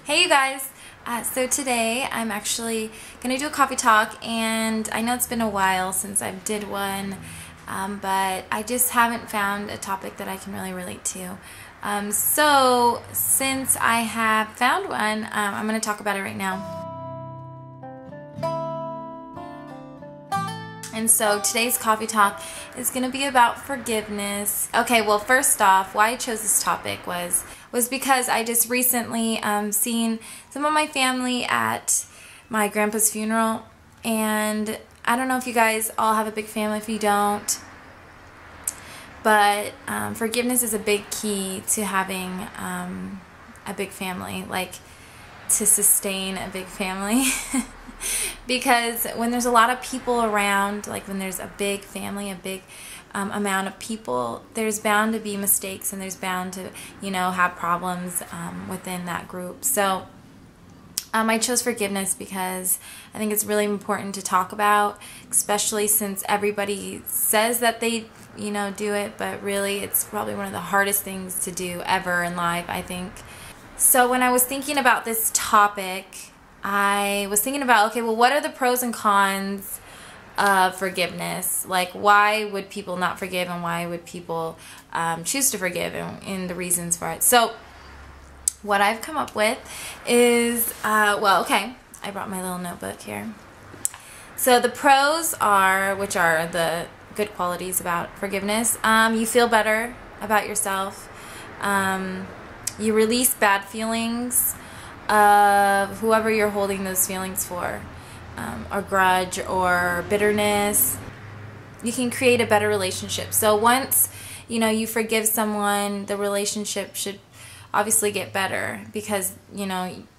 Hey you guys! So today I'm actually going to do a coffee talk, and I know it's been a while since I did one, but I just haven't found a topic that I can really relate to. So since I have found one, I'm going to talk about it right now. And so today's coffee talk is going to be about forgiveness. Okay, well, first off, why I chose this topic was because I just recently seen some of my family at my grandpa's funeral, and I don't know if you guys all have a big family. If you don't, but forgiveness is a big key to having a big family, like to sustain a big family. Because when there's a lot of people around, like when there's a big family, a big amount of people, there's bound to be mistakes, and there's bound to, have problems within that group. So I chose forgiveness because I think it's really important to talk about, especially since everybody says that they, do it, but really it's probably one of the hardest things to do ever in life, I think. So when I was thinking about this topic, I was thinking about, okay, well, what are the pros and cons of forgiveness? Like, why would people not forgive, and why would people choose to forgive, and the reasons for it? So what I've come up with is, well, okay, I brought my little notebook here. So the pros are, which are the good qualities about forgiveness, you feel better about yourself, you release bad feelings of whoever you're holding those feelings for, or grudge or bitterness. You can create a better relationship. So once you forgive someone, the relationship should obviously get better, because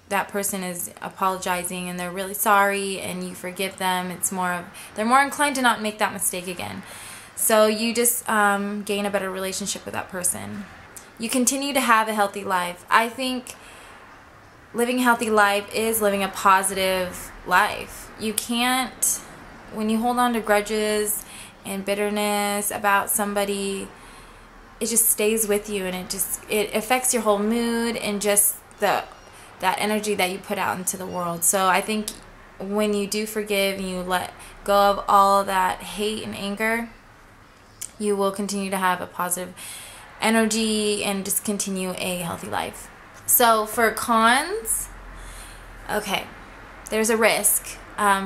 that person is apologizing and they're really sorry, and you forgive them. It's more of, they're more inclined to not make that mistake again. So you just gain a better relationship with that person. You continue to have a healthy life. I think living a healthy life is living a positive life. You can't, when you hold on to grudges and bitterness about somebody, it just stays with you, and it affects your whole mood and just that energy that you put out into the world. So I think when you do forgive and you let go of all that hate and anger, you will continue to have a positive energy and just continue a healthy life. So for cons, okay, there's a risk.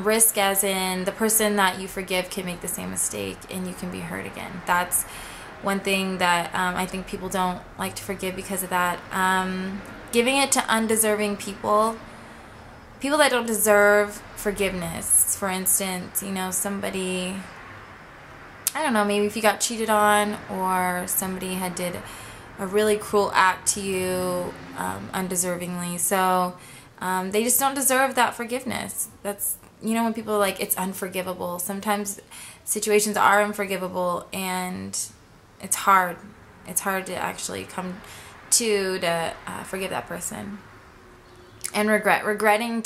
Risk as in the person that you forgive can make the same mistake and you can be hurt again. That's one thing that I think people don't like to forgive because of that. Giving it to undeserving people that don't deserve forgiveness. For instance, somebody, I don't know, maybe if you got cheated on, or somebody had did a really cruel act to you undeservingly. So they just don't deserve that forgiveness. That's, when people are like, it's unforgivable. Sometimes situations are unforgivable, and it's hard. It's hard to actually come to forgive that person. And regretting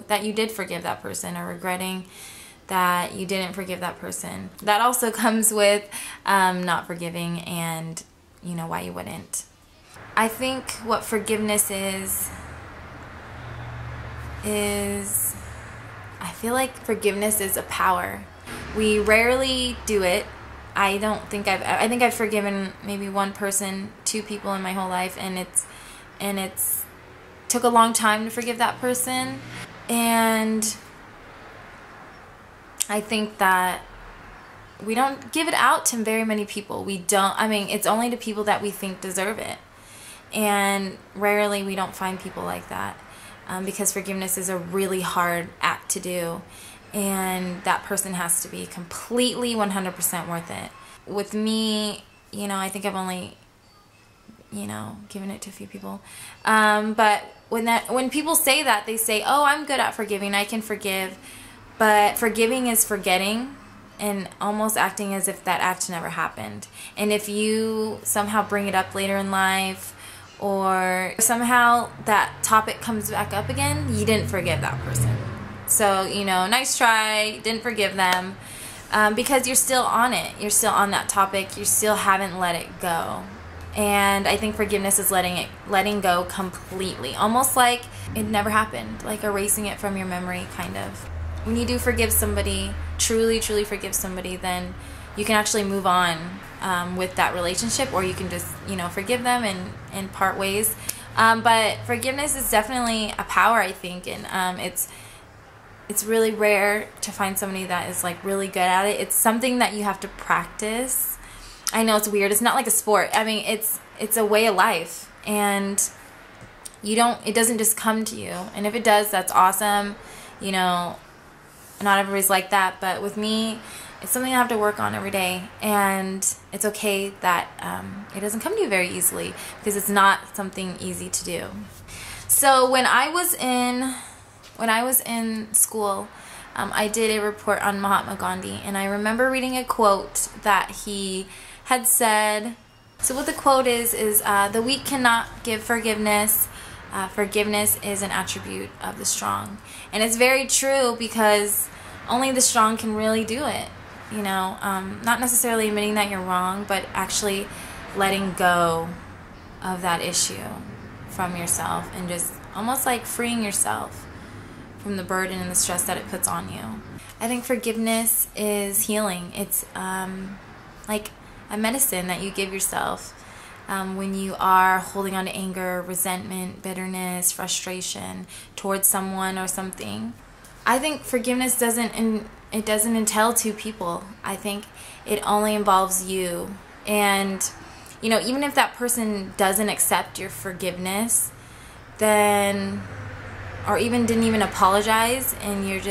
that you did forgive that person, or regretting that you didn't forgive that person. That also comes with not forgiving, and why you wouldn't. I think what forgiveness is I feel like forgiveness is a power. We rarely do it. I think I've forgiven maybe one person, two people in my whole life, and it's took a long time to forgive that person. And I think that we don't give it out to very many people. It's only to people that we think deserve it. And rarely we don't find people like that, because forgiveness is a really hard act to do. And that person has to be completely 100% worth it. With me, I think I've only, given it to a few people. But when people say that, they say, oh, I'm good at forgiving, I can forgive. But forgiving is forgetting, and almost acting as if that act never happened. And if you somehow bring it up later in life, or somehow that topic comes back up again, you didn't forgive that person. So, nice try, didn't forgive them, because you're still on it. You're still on that topic. You still haven't let it go. And I think forgiveness is letting go completely, almost like it never happened, like erasing it from your memory, kind of. When you do forgive somebody, truly forgive somebody, then you can actually move on with that relationship, or you can just, forgive them and part ways. But forgiveness is definitely a power, I think, and it's really rare to find somebody that is like really good at it. It's something that you have to practice. I know it's weird. It's not like a sport. I mean, it's a way of life, and it doesn't just come to you. And if it does, that's awesome. Not everybody's like that, but with me, it's something I have to work on every day, and it's okay that it doesn't come to you very easily, because it's not something easy to do. So when I was in school, I did a report on Mahatma Gandhi, and I remember reading a quote that he had said. So what the quote is the weak cannot give forgiveness. Forgiveness is an attribute of the strong. And it's very true, because only the strong can really do it. Not necessarily admitting that you're wrong, but actually letting go of that issue from yourself, and just almost like freeing yourself from the burden and the stress that it puts on you. I think forgiveness is healing. It's like a medicine that you give yourself when you are holding on to anger, resentment, bitterness, frustration towards someone or something. I think forgiveness doesn't entail two people. I think it only involves you. And even if that person doesn't accept your forgiveness, then, or even didn't even apologize, and you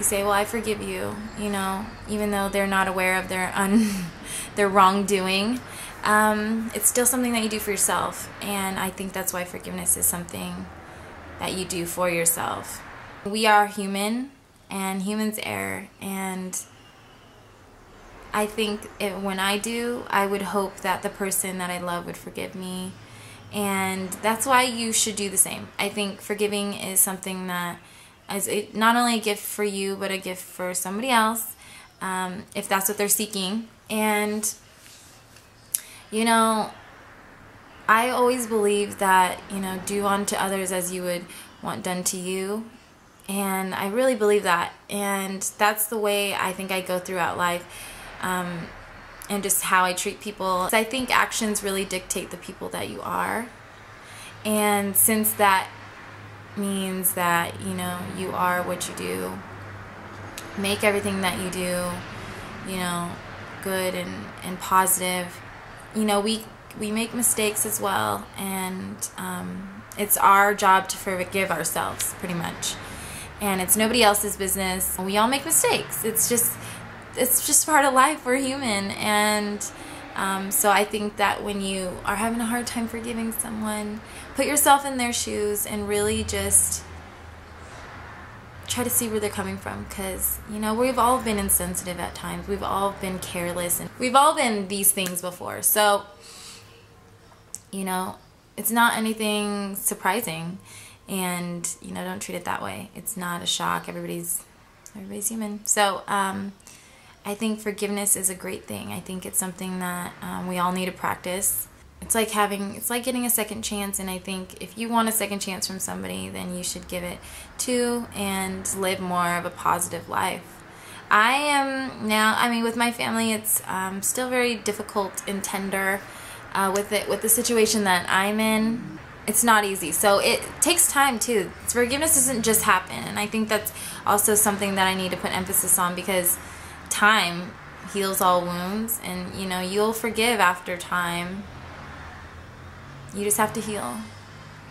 say, well, I forgive you, even though they're not aware of their wrongdoing, it's still something that you do for yourself. And I think that's why forgiveness is something that you do for yourself. We are human, and humans err, and I think when I do, I would hope that the person that I love would forgive me, and that's why you should do the same. I think forgiving is something that is not only a gift for you, but a gift for somebody else, if that's what they're seeking. And I always believe that do unto others as you would want done to you. And I really believe that, and that's the way I think I go throughout life, and just how I treat people. So I think actions really dictate the people that you are, and since that means that you are what you do, make everything that you do good and positive. We make mistakes as well, and it's our job to forgive ourselves, pretty much. And it's nobody else's business. We all make mistakes. It's just part of life. We're human. And so I think that when you are having a hard time forgiving someone, put yourself in their shoes and really just try to see where they're coming from. Because, we've all been insensitive at times. We've all been careless. And we've all been these things before. So, it's not anything surprising. And don't treat it that way. It's not a shock. Everybody's human. So I think forgiveness is a great thing. I think it's something that we all need to practice. It's like getting a second chance, and I think if you want a second chance from somebody, then you should give it too, and live more of a positive life. I am now, with my family, it's still very difficult and tender with the situation that I'm in. It's not easy. So it takes time too. Forgiveness doesn't just happen. And I think that's also something that I need to put emphasis on, because time heals all wounds, and you'll forgive after time. You just have to heal.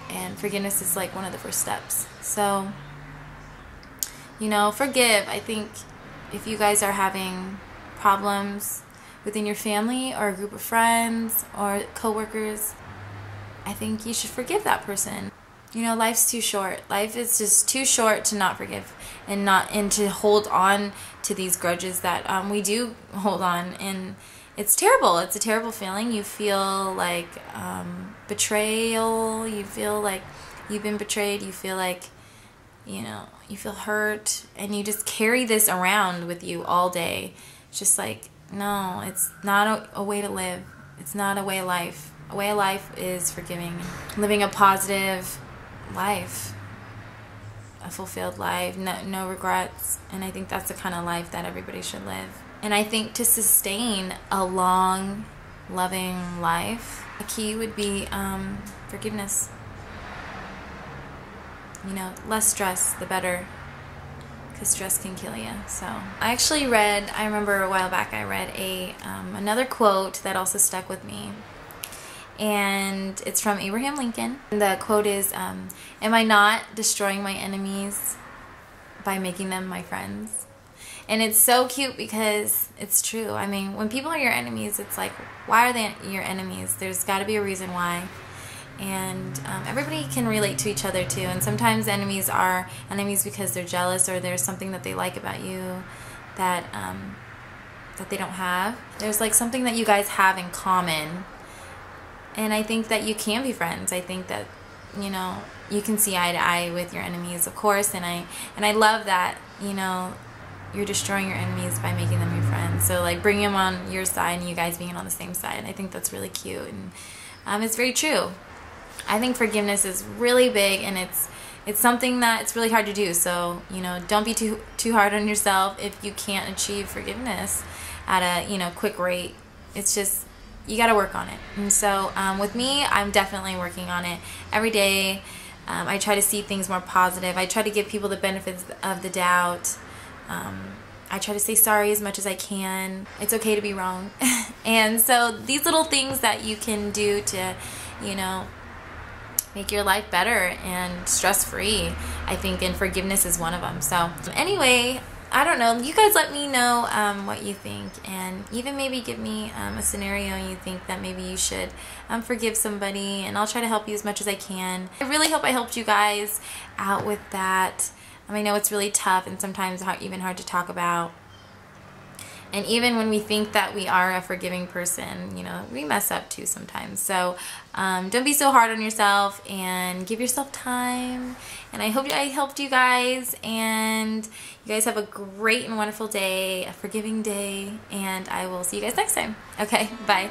And forgiveness is like one of the first steps. So, forgive. I think if you guys are having problems within your family or a group of friends or coworkers, I think you should forgive that person. Life's too short. Life is just too short to not forgive and to hold on to these grudges that we do hold on. And it's terrible. It's a terrible feeling. You feel like betrayal. You feel like you've been betrayed. You feel like, you feel hurt, and you just carry this around with you all day. It's just like, no, it's not a way to live. It's not a way of life. A way of life is forgiving, living a positive life, a fulfilled life, no regrets. And I think that's the kind of life that everybody should live. And I think to sustain a long, loving life, a key would be forgiveness. You know, less stress, the better, because stress can kill you. So I remember a while back I read another quote that also stuck with me. And it's from Abraham Lincoln. The quote is, am I not destroying my enemies by making them my friends? And it's so cute because it's true. I mean, when people are your enemies, it's like, why are they your enemies? There's got to be a reason why. And everybody can relate to each other too. And sometimes enemies are enemies because they're jealous, or there's something that they like about you that they don't have. There's like something that you guys have in common. And I think that you can be friends. I think that, you know, you can see eye to eye with your enemies, of course. And I love that, you know, you're destroying your enemies by making them your friends. So like bringing them on your side and you guys being on the same side. I think that's really cute, and it's very true. I think forgiveness is really big, and it's something that it's really hard to do. So, you know, don't be too hard on yourself if you can't achieve forgiveness at a, you know, quick rate. It's just, you got to work on it. And so with me, I'm definitely working on it every day. I try to see things more positive. I try to give people the benefits of the doubt. I try to say sorry as much as I can. It's okay to be wrong. And so these little things that you can do to, you know, make your life better and stress-free, I think, and forgiveness is one of them. So anyway, I don't know. You guys let me know what you think, and even maybe give me a scenario you think that maybe you should forgive somebody, and I'll try to help you as much as I can. I really hope I helped you guys out with that. I know it's really tough and sometimes even hard to talk about. And even when we think that we are a forgiving person, you know, we mess up too sometimes. So don't be so hard on yourself, and give yourself time. And I hope I helped you guys, and you guys have a great and wonderful day, a forgiving day, and I will see you guys next time. Okay, bye.